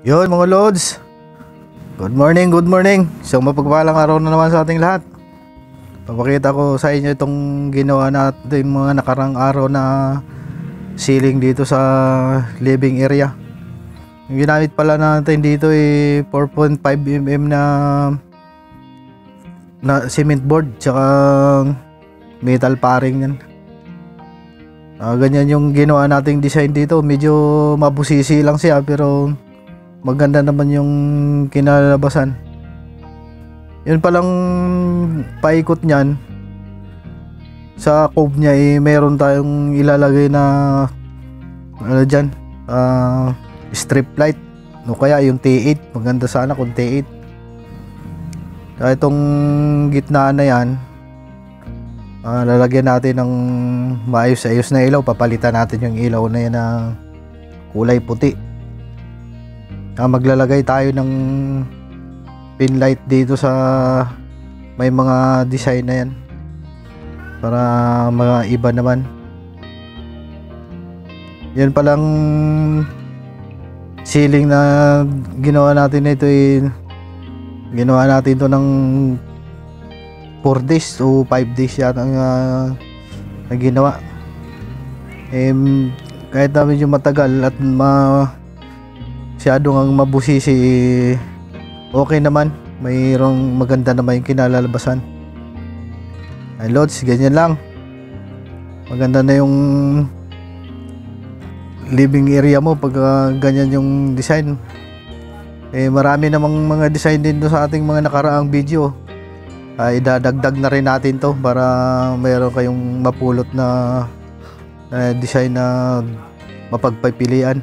Yun mga Lods, good morning, good morning. So mapagpalang araw na naman sa ating lahat. Papakita ko sa inyo itong ginawa natin mga nakarang araw na ceiling dito sa living area. Yung ginamit pala natin dito ay 4.5 mm na cement board tsaka metal paring yan. Ganyan yung ginawa nating design dito. Medyo mabusisi lang siya pero maganda naman yung kinalabasan. Yun palang paikot niyan, sa cove niya meron tayong ilalagay na dyan, strip light, no, kaya yung T8. Maganda sana kung T8. Kaya itong gitnaan na yan, lalagyan natin ng maayos-ayos na ilaw. Papalitan natin yung ilaw na yan na kulay puti. Maglalagay tayo ng pin light dito sa may mga design na yan para mga iba naman. Yan palang ceiling na ginawa natin na ito ginawa natin to ng 4 days o 5 days yata na ginawa. Kahit na medyo matagal at masyado ngang mabusisi, okay naman. Mayroong maganda naman yung kinalalabasan. Ay Lods, ganyan lang. Maganda na yung living area mo pag ganyan yung design. Marami namang mga design din do sa ating mga nakaraang video. Idadagdag na rin natin to para mayroon kayong mapulot na design na mapagpipilian.